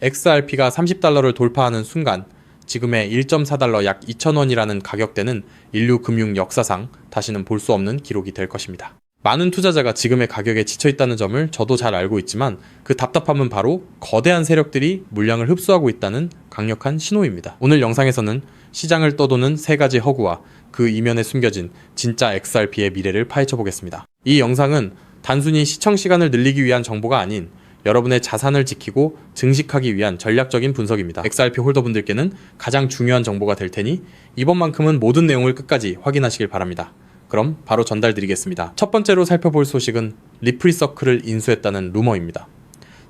XRP가 30달러를 돌파하는 순간 지금의 1.4달러 약 2,000원이라는 가격대는 인류 금융 역사상 다시는 볼 수 없는 기록이 될 것입니다. 많은 투자자가 지금의 가격에 지쳐있다는 점을 저도 잘 알고 있지만 그 답답함은 바로 거대한 세력들이 물량을 흡수하고 있다는 강력한 신호입니다. 오늘 영상에서는 시장을 떠도는 세 가지 허구와 그 이면에 숨겨진 진짜 XRP의 미래를 파헤쳐 보겠습니다. 이 영상은 단순히 시청 시간을 늘리기 위한 정보가 아닌 여러분의 자산을 지키고 증식하기 위한 전략적인 분석입니다. XRP 홀더분들께는 가장 중요한 정보가 될 테니 이번만큼은 모든 내용을 끝까지 확인하시길 바랍니다. 그럼 바로 전달드리겠습니다. 첫 번째로 살펴볼 소식은 리플서클을 인수했다는 루머입니다.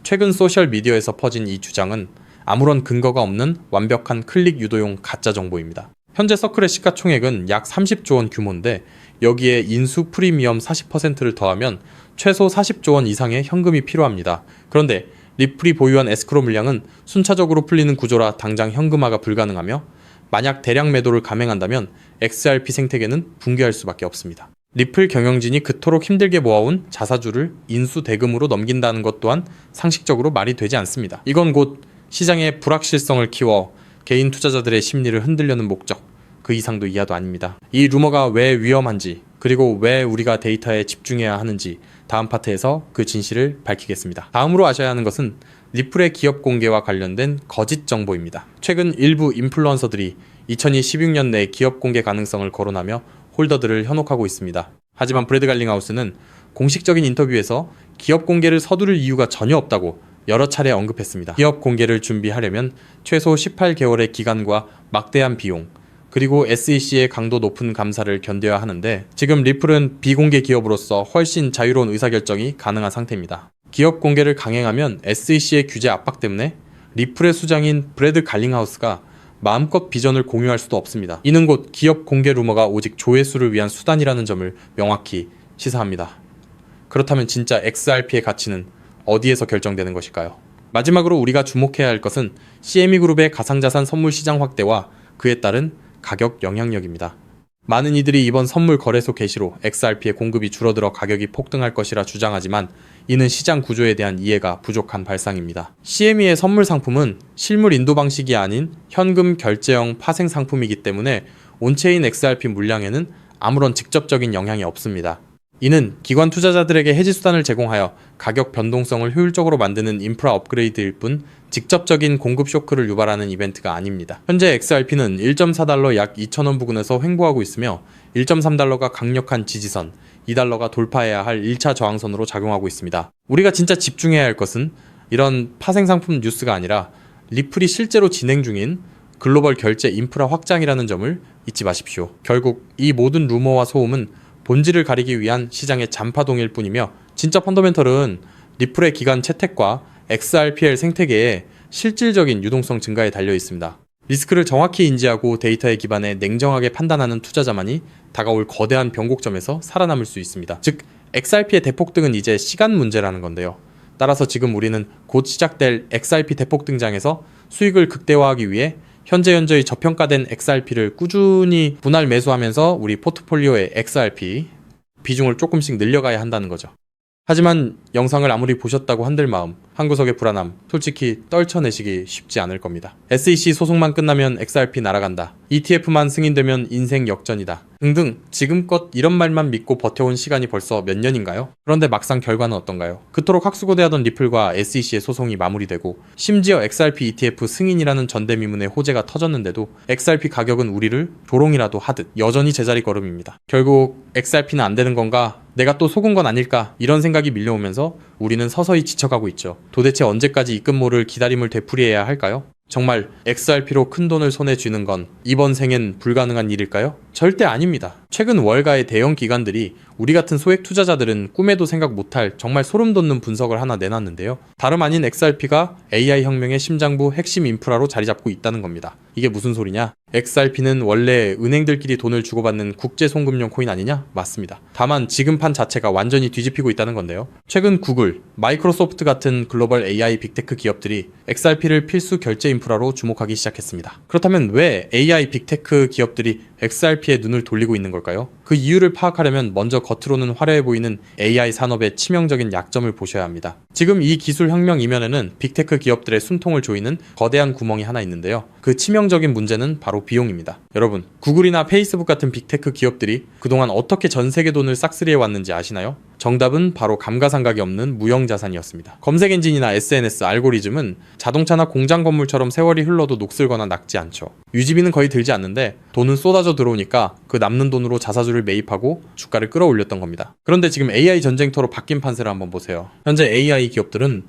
최근 소셜미디어에서 퍼진 이 주장은 아무런 근거가 없는 완벽한 클릭 유도용 가짜 정보입니다. 현재 서클의 시가총액은 약 30조 원 규모인데 여기에 인수 프리미엄 40%를 더하면 최소 40조 원 이상의 현금이 필요합니다. 그런데 리플이 보유한 에스크로 물량은 순차적으로 풀리는 구조라 당장 현금화가 불가능하며 만약 대량 매도를 감행한다면 XRP 생태계는 붕괴할 수밖에 없습니다. 리플 경영진이 그토록 힘들게 모아온 자사주를 인수 대금으로 넘긴다는 것 또한 상식적으로 말이 되지 않습니다. 이건 곧 시장의 불확실성을 키워 개인 투자자들의 심리를 흔들려는 목적, 그 이상도 이하도 아닙니다. 이 루머가 왜 위험한지, 그리고 왜 우리가 데이터에 집중해야 하는지 다음 파트에서 그 진실을 밝히겠습니다. 다음으로 아셔야 하는 것은 리플의 기업 공개와 관련된 거짓 정보입니다. 최근 일부 인플루언서들이 2016년 내 기업 공개 가능성을 거론하며 홀더들을 현혹하고 있습니다. 하지만 브래드 갈링하우스는 공식적인 인터뷰에서 기업 공개를 서두를 이유가 전혀 없다고 여러 차례 언급했습니다. 기업 공개를 준비하려면 최소 18개월의 기간과 막대한 비용, 그리고 SEC의 강도 높은 감사를 견뎌야 하는데 지금 리플은 비공개 기업으로서 훨씬 자유로운 의사결정이 가능한 상태입니다. 기업 공개를 강행하면 SEC의 규제 압박 때문에 리플의 수장인 브래드 갈링하우스가 마음껏 비전을 공유할 수도 없습니다. 이는 곧 기업 공개 루머가 오직 조회수를 위한 수단이라는 점을 명확히 시사합니다. 그렇다면 진짜 XRP의 가치는 어디에서 결정되는 것일까요? 마지막으로 우리가 주목해야 할 것은 CME 그룹의 가상자산 선물 시장 확대와 그에 따른 가격 영향력입니다. 많은 이들이 이번 선물 거래소 게시로 XRP의 공급이 줄어들어 가격이 폭등할 것이라 주장하지만 이는 시장 구조에 대한 이해가 부족한 발상입니다. CME의 선물 상품은 실물 인도 방식이 아닌 현금 결제형 파생 상품이기 때문에 온체인 XRP 물량에는 아무런 직접적인 영향이 없습니다. 이는 기관 투자자들에게 해지 수단을 제공하여 가격 변동성을 효율적으로 만드는 인프라 업그레이드일 뿐 직접적인 공급 쇼크를 유발하는 이벤트가 아닙니다. 현재 XRP는 1.4달러 약 2,000원 부근에서 횡보하고 있으며 1.3달러가 강력한 지지선, 2달러가 돌파해야 할 1차 저항선으로 작용하고 있습니다. 우리가 진짜 집중해야 할 것은 이런 파생상품 뉴스가 아니라 리플이 실제로 진행 중인 글로벌 결제 인프라 확장이라는 점을 잊지 마십시오. 결국 이 모든 루머와 소음은 본질을 가리기 위한 시장의 잔파동일 뿐이며 진짜 펀더멘털은 리플의 기간 채택과 XRPL 생태계의 실질적인 유동성 증가에 달려 있습니다. 리스크를 정확히 인지하고 데이터에 기반해 냉정하게 판단하는 투자자만이 다가올 거대한 변곡점에서 살아남을 수 있습니다. 즉, XRP의 대폭등은 이제 시간 문제라는 건데요. 따라서 지금 우리는 곧 시작될 XRP 대폭등장에서 수익을 극대화하기 위해 현재 현저히 저평가된 XRP를 꾸준히 분할 매수하면서 우리 포트폴리오의 XRP 비중을 조금씩 늘려가야 한다는 거죠. 하지만 영상을 아무리 보셨다고 한들 마음, 한 구석의 불안함, 솔직히 떨쳐내시기 쉽지 않을 겁니다. SEC 소송만 끝나면 XRP 날아간다. ETF만 승인되면 인생 역전이다. 등등 지금껏 이런 말만 믿고 버텨온 시간이 벌써 몇 년인가요? 그런데 막상 결과는 어떤가요? 그토록 학수고대하던 리플과 SEC의 소송이 마무리되고 심지어 XRP ETF 승인이라는 전대미문의 호재가 터졌는데도 XRP 가격은 우리를 조롱이라도 하듯 여전히 제자리 걸음입니다. 결국 XRP는 안 되는 건가? 내가 또 속은 건 아닐까? 이런 생각이 밀려오면서 우리는 서서히 지쳐가고 있죠. 도대체 언제까지 입금모를 기다림을 되풀이해야 할까요? 정말 XRP로 큰 돈을 손에 쥐는 건 이번 생엔 불가능한 일일까요? 절대 아닙니다. 최근 월가의 대형 기관들이 우리 같은 소액 투자자들은 꿈에도 생각 못할 정말 소름 돋는 분석을 하나 내놨는데요. 다름 아닌 XRP가 AI 혁명의 심장부 핵심 인프라로 자리 잡고 있다는 겁니다. 이게 무슨 소리냐? XRP는 원래 은행들끼리 돈을 주고받는 국제 송금용 코인 아니냐? 맞습니다. 다만 지금 판 자체가 완전히 뒤집히고 있다는 건데요. 최근 구글, 마이크로소프트 같은 글로벌 AI 빅테크 기업들이 XRP를 필수 결제 인프라로 주목하기 시작했습니다. 그렇다면 왜 AI 빅테크 기업들이 XRP XRP에 눈을 돌리고 있는 걸까요? 그 이유를 파악하려면 먼저 겉으로는 화려해 보이는 AI 산업의 치명적인 약점을 보셔야 합니다. 지금 이 기술 혁명 이면에는 빅테크 기업들의 숨통을 조이는 거대한 구멍이 하나 있는데요. 그 치명적인 문제는 바로 비용입니다. 여러분, 구글이나 페이스북 같은 빅테크 기업들이 그동안 어떻게 전 세계 돈을 싹쓸이해 왔는지 아시나요? 정답은 바로 감가상각이 없는 무형자산이었습니다. 검색 엔진이나 SNS, 알고리즘은 자동차나 공장 건물처럼 세월이 흘러도 녹슬거나 낡지 않죠. 유지비는 거의 들지 않는데 돈은 쏟아져 들어오니까 그 남는 돈으로 자사주를 매입하고 주가를 끌어올렸던 겁니다. 그런데 지금 AI 전쟁터로 바뀐 판세를 한번 보세요. 현재 AI 기업들은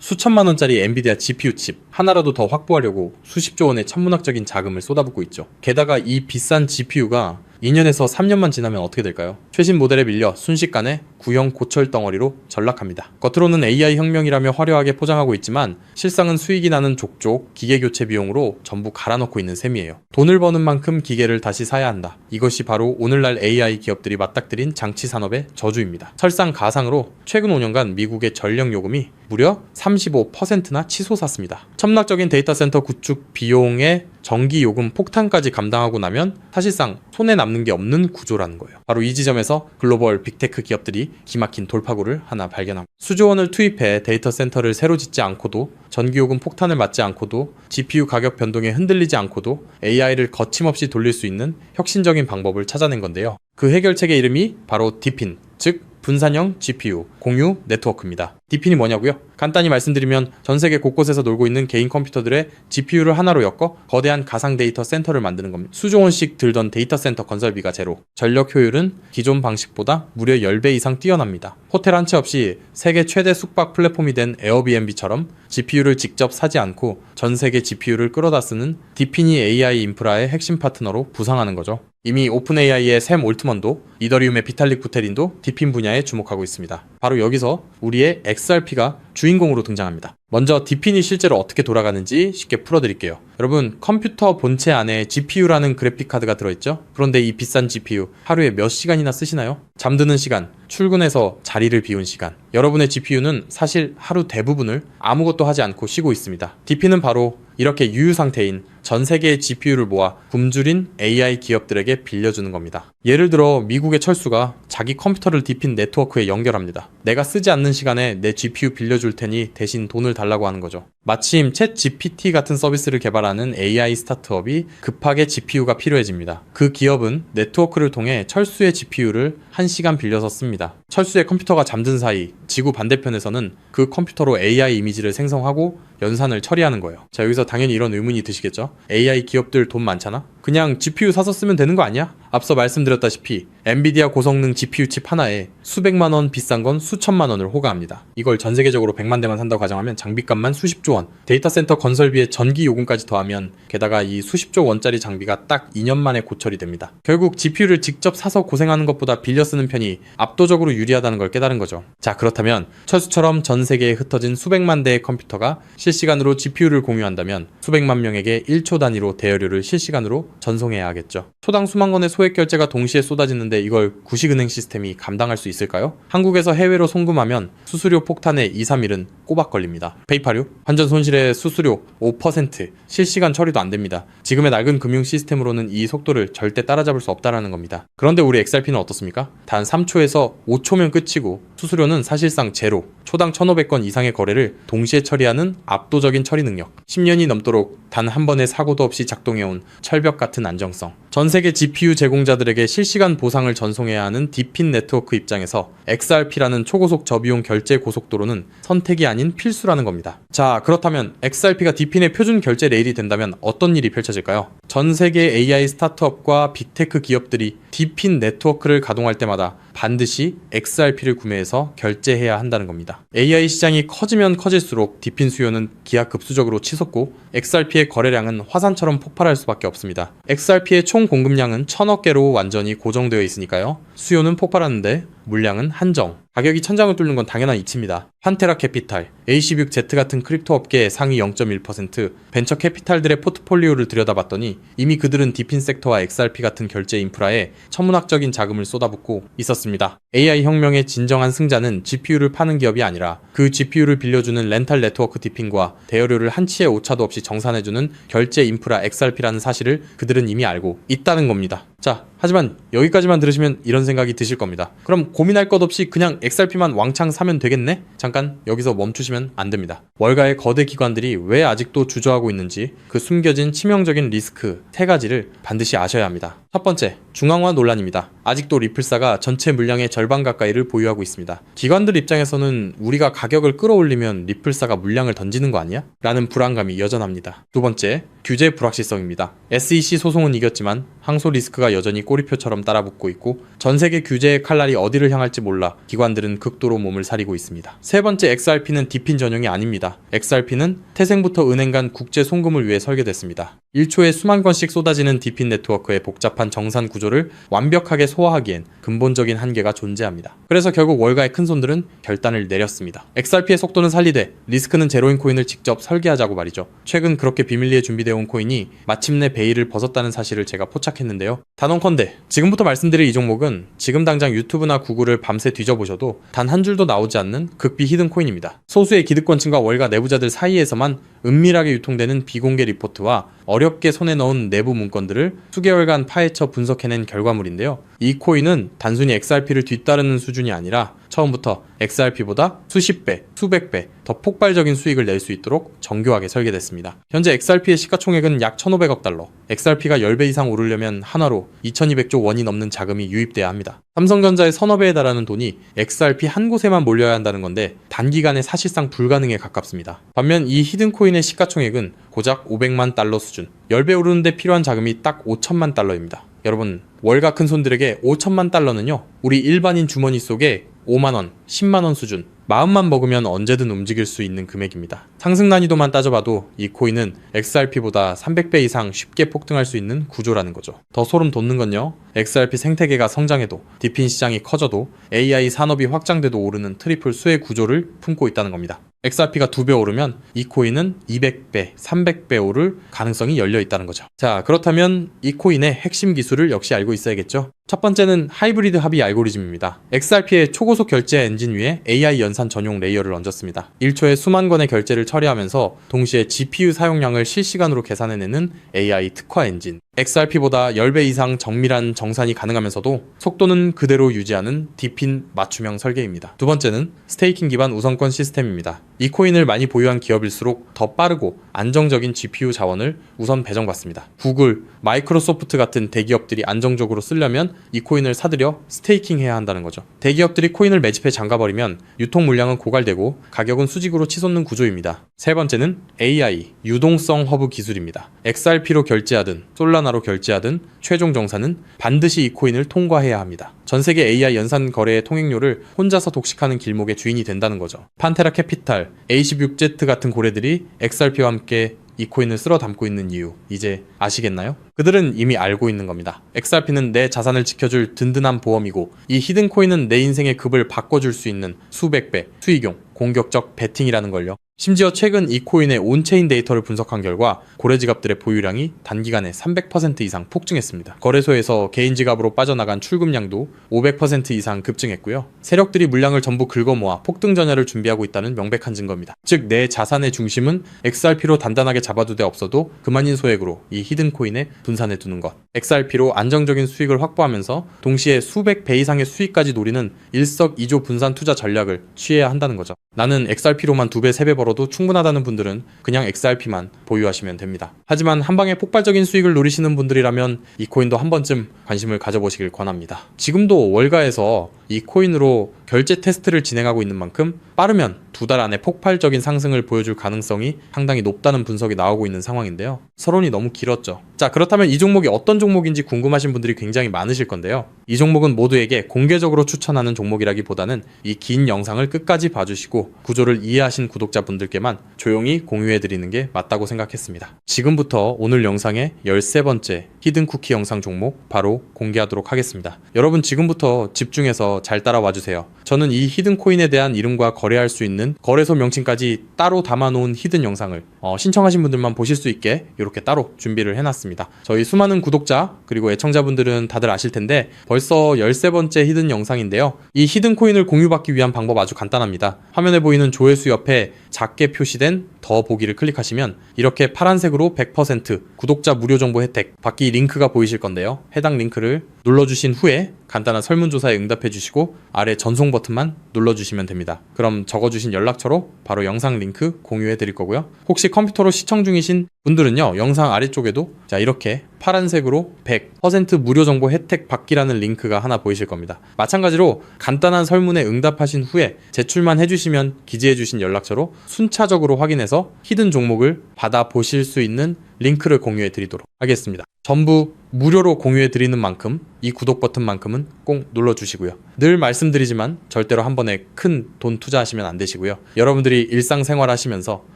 수천만 원짜리 엔비디아 GPU 칩 하나라도 더 확보하려고 수십조 원의 천문학적인 자금을 쏟아붓고 있죠. 게다가 이 비싼 GPU가 2년에서 3년만 지나면 어떻게 될까요? 최신 모델에 밀려 순식간에 구형 고철 덩어리로 전락합니다. 겉으로는 AI 혁명이라며 화려하게 포장하고 있지만 실상은 수익이 나는 족족 기계 교체 비용으로 전부 갈아넣고 있는 셈이에요. 돈을 버는 만큼 기계를 다시 사야 한다. 이것이 바로 오늘날 AI 기업들이 맞닥뜨린 장치 산업의 저주입니다. 설상가상으로 최근 5년간 미국의 전력 요금이 무려 35%나 치솟았습니다. 천문학적인 데이터 센터 구축 비용의 전기 요금 폭탄까지 감당하고 나면 사실상 손에 남는 게 없는 구조라는 거예요. 바로 이 지점에서 글로벌 빅테크 기업들이 기막힌 돌파구를 하나 발견하고 수조 원을 투입해 데이터 센터를 새로 짓지 않고도 전기 요금 폭탄을 맞지 않고도 GPU 가격 변동에 흔들리지 않고도 AI를 거침없이 돌릴 수 있는 혁신적인 방법을 찾아낸 건데요. 그 해결책의 이름이 바로 디핀, 즉 분산형 GPU 공유 네트워크입니다. 디핀이 뭐냐고요? 간단히 말씀드리면 전 세계 곳곳에서 놀고 있는 개인 컴퓨터들의 GPU를 하나로 엮어 거대한 가상 데이터 센터를 만드는 겁니다. 수조 원씩 들던 데이터 센터 건설비가 제로, 전력 효율은 기존 방식보다 무려 10배 이상 뛰어납니다. 호텔 한 채 없이 세계 최대 숙박 플랫폼이 된 에어비앤비처럼 GPU를 직접 사지 않고 전 세계 GPU를 끌어다 쓰는 디핀이 AI 인프라의 핵심 파트너로 부상하는 거죠. 이미 오픈AI의 샘 올트먼도 이더리움의 비탈릭 부테린도 디핀 분야에 주목하고 있습니다. 바로 여기서 우리의 XRP가 주인공으로 등장합니다. 먼저 디핀이 실제로 어떻게 돌아가는지 쉽게 풀어드릴게요. 여러분, 컴퓨터 본체 안에 GPU라는 그래픽카드가 들어있죠? 그런데 이 비싼 GPU 하루에 몇 시간이나 쓰시나요? 잠드는 시간, 출근해서 자리를 비운 시간. 여러분의 GPU는 사실 하루 대부분을 아무것도 하지 않고 쉬고 있습니다. 디핀은 바로 이렇게 유유 상태인 전 세계의 GPU를 모아 굶주린 AI 기업들에게 빌려주는 겁니다. 예를 들어 미국의 철수가 자기 컴퓨터를 디핀 네트워크에 연결합니다. 내가 쓰지 않는 시간에 내 GPU 빌려줄 테니 대신 돈을 달라고 하는 거죠. 마침 챗 GPT 같은 서비스를 개발하는 AI 스타트업이 급하게 GPU가 필요해집니다. 그 기업은 네트워크를 통해 철수의 GPU를 1시간 빌려서 씁니다. 철수의 컴퓨터가 잠든 사이 지구 반대편에서는 그 컴퓨터로 AI 이미지를 생성하고 연산을 처리하는 거예요. 자, 여기서 당연히 이런 의문이 드시겠죠? AI 기업들 돈 많잖아? 그냥 GPU 사서 쓰면 되는 거 아니야? 앞서 말씀드렸다시피 엔비디아 고성능 GPU 칩 하나에 수백만 원, 비싼 건 수천만 원을 호가합니다. 이걸 전 세계적으로 100만 대만 산다고 가정하면 장비값만 수십조 원, 데이터 센터 건설비에 전기 요금까지 더하면 게다가 이 수십조 원짜리 장비가 딱 2년 만에 고철이 됩니다. 결국 GPU를 직접 사서 고생하는 것보다 빌려 쓰는 편이 압도적으로 유리하다는 걸 깨달은 거죠. 자, 그렇다면 철수처럼 전 세계에 흩어진 수백만 대의 컴퓨터가 실시간으로 GPU를 공유한다면 수백만 명에게 1초 단위로 대여료를 실시간으로 전송해야 하겠죠. 초당 수만 건의 소액 결제가 동시에 쏟아지는데 이걸 구식은행 시스템이 감당할 수 있을까요? 한국에서 해외로 송금하면 수수료 폭탄에 2, 3일은 꼬박 걸립니다. 페이팔요? 환전 손실의 수수료 5%, 실시간 처리도 안 됩니다. 지금의 낡은 금융 시스템으로는 이 속도를 절대 따라잡을 수 없다라는 겁니다. 그런데 우리 XRP는 어떻습니까? 단 3초에서 5초면 끝이고 수수료는 사실상 제로, 초당 1,500건 이상의 거래를 동시에 처리하는 압도적인 처리 능력, 10년이 넘도록 단 한 번의 사고도 없이 작동해온 철벽 같은 안정성, 전 세계 GPU 제공자들에게 실시간 보상을 전송해야 하는 디핀 네트워크 입장에서 XRP라는 초고속 저비용 결제 고속도로는 선택이 아닌 필수라는 겁니다. 자, 그렇다면 XRP가 디핀의 표준 결제 레일이 된다면 어떤 일이 펼쳐질까요? 전 세계 AI 스타트업과 빅테크 기업들이 디핀 네트워크를 가동할 때마다 반드시 XRP를 구매해서 결제해야 한다는 겁니다. AI 시장이 커지면 커질수록 디핀 수요는 기하급수적으로 치솟고 XRP의 거래량은 화산처럼 폭발할 수밖에 없습니다. XRP의 총 공급량은 1,000억 개로 완전히 고정되어 있으니까요. 수요는 폭발하는데 물량은 한정. 가격이 천장을 뚫는 건 당연한 이치입니다. 환테라 캐피탈, A16Z 같은 크립토 업계의 상위 0.1%, 벤처 캐피탈들의 포트폴리오를 들여다봤더니 이미 그들은 디핀 섹터와 XRP 같은 결제 인프라에 천문학적인 자금을 쏟아붓고 있었습니다. AI 혁명의 진정한 승자는 GPU를 파는 기업이 아니라 그 GPU를 빌려주는 렌탈 네트워크 디핀과 대여료를 한치의 오차도 없이 정산해주는 결제 인프라 XRP라는 사실을 그들은 이미 알고 있다는 겁니다. 자, 자, 하지만 여기까지만 들으시면 이런 생각이 드실 겁니다. 그럼 고민할 것 없이 그냥 XRP만 왕창 사면 되겠네? 잠깐 여기서 멈추시면 안 됩니다. 월가의 거대 기관들이 왜 아직도 주저하고 있는지 그 숨겨진 치명적인 리스크 3가지를 반드시 아셔야 합니다. 첫 번째, 중앙화 논란입니다. 아직도 리플사가 전체 물량의 절반 가까이를 보유하고 있습니다. 기관들 입장에서는 우리가 가격을 끌어올리면 리플사가 물량을 던지는 거 아니야? 라는 불안감이 여전합니다. 두 번째, 규제 불확실성입니다. SEC 소송은 이겼지만 항소 리스크가 여전히 꼬리표처럼 따라붙고 있고 전 세계 규제의 칼날이 어디를 향할지 몰라 기관들은 극도로 몸을 사리고 있습니다. 세 번째, XRP는 디핀 전용이 아닙니다. XRP는 태생부터 은행 간 국제 송금을 위해 설계됐습니다. 1초에 수만 건씩 쏟아지는 디핀 네트워크의 복잡한 정산 구조를 완벽하게 소화하기엔 근본적인 한계가 존재합니다. 그래서 결국 월가의 큰손들은 결단을 내렸습니다. XRP의 속도는 살리되 리스크는 제로인 코인을 직접 설계하자고 말이죠. 최근 그렇게 비밀리에 준비되어 온 코인이 마침내 베일을 벗었다는 사실을 제가 포착했는데요. 단언컨대 지금부터 말씀드릴 이 종목은 지금 당장 유튜브나 구글을 밤새 뒤져보셔도 단 한 줄도 나오지 않는 극비 히든 코인입니다. 소수의 기득권층과 월가 내부자들 사이에서만 은밀하게 유통되는 비공개 리포트와 어렵게 손에 넣은 내부 문건들을 수개월간 파헤쳐 분석해낸 결과물인데요. 이 코인은 단순히 XRP를 뒤따르는 수준이 아니라 처음부터 XRP보다 수십 배, 수백 배 더 폭발적인 수익을 낼 수 있도록 정교하게 설계됐습니다. 현재 XRP의 시가총액은 약 1,500억 달러, XRP가 10배 이상 오르려면 한화로 2,200조 원이 넘는 자금이 유입돼야 합니다. 삼성전자의 서너 배에 달하는 돈이 XRP 한 곳에만 몰려야 한다는 건데 단기간에 사실상 불가능에 가깝습니다. 반면 이 히든코인의 시가총액은 고작 500만 달러 수준, 10배 오르는데 필요한 자금이 딱 5천만 달러입니다. 여러분, 월가 큰손들에게 5천만 달러는요, 우리 일반인 주머니 속에 5만원, 10만원 수준, 마음만 먹으면 언제든 움직일 수 있는 금액입니다. 상승 난이도만 따져봐도 이 코인은 XRP보다 300배 이상 쉽게 폭등할 수 있는 구조라는 거죠. 더 소름 돋는 건요, XRP 생태계가 성장해도 디핀 시장이 커져도 AI 산업이 확장돼도 오르는 트리플 수의 구조를 품고 있다는 겁니다. XRP가 2배 오르면 이 코인은 200배, 300배 오를 가능성이 열려 있다는 거죠. 자, 그렇다면 이 코인의 핵심 기술을 역시 알고 있어야겠죠? 첫 번째는 하이브리드 합의 알고리즘입니다. XRP의 초고속 결제 엔진 위에 AI 연산 전용 레이어를 얹었습니다. 1초에 수만 건의 결제를 처리하면서 동시에 GPU 사용량을 실시간으로 계산해내는 AI 특화 엔진. XRP보다 10배 이상 정밀한 정산이 가능하면서도 속도는 그대로 유지하는 디핀 맞춤형 설계입니다. 두 번째는 스테이킹 기반 우선권 시스템입니다. 이 코인을 많이 보유한 기업일수록 더 빠르고 안정적인 GPU 자원을 우선 배정받습니다. 구글, 마이크로소프트 같은 대기업들이 안정적으로 쓰려면 이 코인을 사들여 스테이킹 해야 한다는 거죠. 대기업들이 코인을 매집해 잠가버리면 유통 물량은 고갈되고 가격은 수직으로 치솟는 구조입니다. 세 번째는 AI, 유동성 허브 기술입니다. XRP로 결제하든 솔라나로 결제하든 최종 정산은 반드시 이 코인을 통과해야 합니다. 전 세계 AI 연산 거래의 통행료를 혼자서 독식하는 길목의 주인이 된다는 거죠. 판테라 캐피탈, A16Z 같은 고래들이 XRP와 함께 이 코인을 쓸어 담고 있는 이유, 이제 아시겠나요? 그들은 이미 알고 있는 겁니다. XRP는 내 자산을 지켜줄 든든한 보험이고 이 히든 코인은 내 인생의 급을 바꿔줄 수 있는 수백 배 수익용, 공격적 베팅이라는 걸요. 심지어 최근 이 코인의 온체인 데이터를 분석한 결과 고래 지갑들의 보유량이 단기간에 300% 이상 폭증했습니다. 거래소에서 개인 지갑으로 빠져나간 출금량도 500% 이상 급증했고요. 세력들이 물량을 전부 긁어모아 폭등 전야를 준비하고 있다는 명백한 증거입니다. 즉, 내 자산의 중심은 XRP로 단단하게 잡아두되 없어도 그만인 소액으로 이 히든 코인에 분산해 두는 것. XRP로 안정적인 수익을 확보하면서 동시에 수백 배 이상의 수익까지 노리는 일석이조 분산 투자 전략을 취해야 한다는 거죠. 나는 XRP로만 2배, 3배 벌어도 충분하다는 분들은 그냥 XRP만 보유하시면 됩니다. 하지만 한방에 폭발적인 수익을 노리시는 분들이라면 이 코인도 한 번쯤 관심을 가져보시길 권합니다. 지금도 월가에서 이 코인으로 결제 테스트를 진행하고 있는 만큼 빠르면 2달 안에 폭발적인 상승을 보여줄 가능성이 상당히 높다는 분석이 나오고 있는 상황인데요. 서론이 너무 길었죠. 자, 그렇다면 이 종목이 어떤 종목인지 궁금하신 분들이 굉장히 많으실 건데요. 이 종목은 모두에게 공개적으로 추천하는 종목이라기보다는 이 긴 영상을 끝까지 봐주시고 구조를 이해하신 구독자분들께만 조용히 공유해드리는 게 맞다고 생각했습니다. 지금부터 오늘 영상의 13번째 히든 쿠키 영상 종목 바로 공개하도록 하겠습니다. 여러분 지금부터 집중해서 잘 따라와 주세요. 저는 이 히든 코인에 대한 이름과 거래할 수 있는 거래소 명칭까지 따로 담아놓은 히든 영상을 신청하신 분들만 보실 수 있게 이렇게 따로 준비를 해놨습니다. 저희 수많은 구독자 그리고 애청자분들은 다들 아실 텐데 벌써 13번째 히든 영상인데요. 이 히든 코인을 공유받기 위한 방법 아주 간단합니다. 화면에 보이는 조회수 옆에 작게 표시된 더 보기를 클릭하시면 이렇게 파란색으로 100% 구독자 무료 정보 혜택 받기 여기 링크가 보이실 건데요. 해당 링크를 눌러주신 후에 간단한 설문조사에 응답해 주시고 아래 전송 버튼만 눌러주시면 됩니다. 그럼 적어주신 연락처로 바로 영상 링크 공유해 드릴 거고요. 혹시 컴퓨터로 시청 중이신 분들은요, 영상 아래쪽에도 자 이렇게 파란색으로 100% 무료 정보 혜택 받기라는 링크가 하나 보이실 겁니다. 마찬가지로 간단한 설문에 응답하신 후에 제출만 해주시면 기재해 주신 연락처로 순차적으로 확인해서 히든 종목을 받아보실 수 있는 링크를 공유해 드리도록 하겠습니다. 전부 무료로 공유해 드리는 만큼 이 구독 버튼만큼은 꼭 눌러주시고요. 늘 말씀드리지만 절대로 한 번에 큰 돈 투자하시면 안 되시고요. 여러분들이 일상생활 하시면서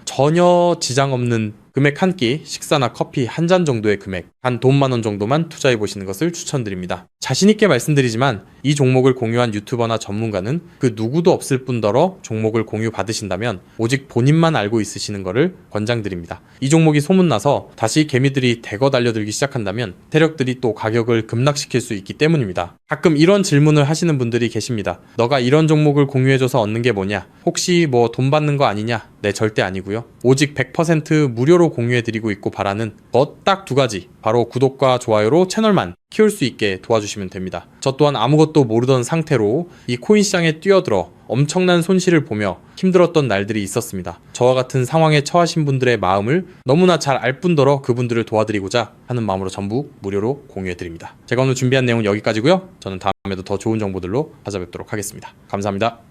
전혀 지장 없는 금액 한 끼, 식사나 커피 한 잔 정도의 금액, 한 돈 10,000원 정도만 투자해 보시는 것을 추천드립니다. 자신있게 말씀드리지만 이 종목을 공유한 유튜버나 전문가는 그 누구도 없을 뿐더러 종목을 공유 받으신다면 오직 본인만 알고 있으시는 것을 권장드립니다. 이 종목이 소문나서 다시 개미들이 대거 달려들기 시작한다면 세력들이 또 가격을 급락시킬 수 있기 때문입니다. 가끔 이런 질문을 하시는 분들이 계십니다. 너가 이런 종목을 공유해줘서 얻는 게 뭐냐? 혹시 뭐 돈 받는 거 아니냐? 네, 절대 아니고요. 오직 100% 무료로 공유해드리고 있고 바라는 것 딱 두 가지, 바로 구독과 좋아요로 채널만 키울 수 있게 도와주시면 됩니다. 저 또한 아무것도 모르던 상태로 이 코인 시장에 뛰어들어 엄청난 손실을 보며 힘들었던 날들이 있었습니다. 저와 같은 상황에 처하신 분들의 마음을 너무나 잘 알 뿐더러 그분들을 도와드리고자 하는 마음으로 전부 무료로 공유해드립니다. 제가 오늘 준비한 내용은 여기까지고요. 저는 다음에도 더 좋은 정보들로 찾아뵙도록 하겠습니다. 감사합니다.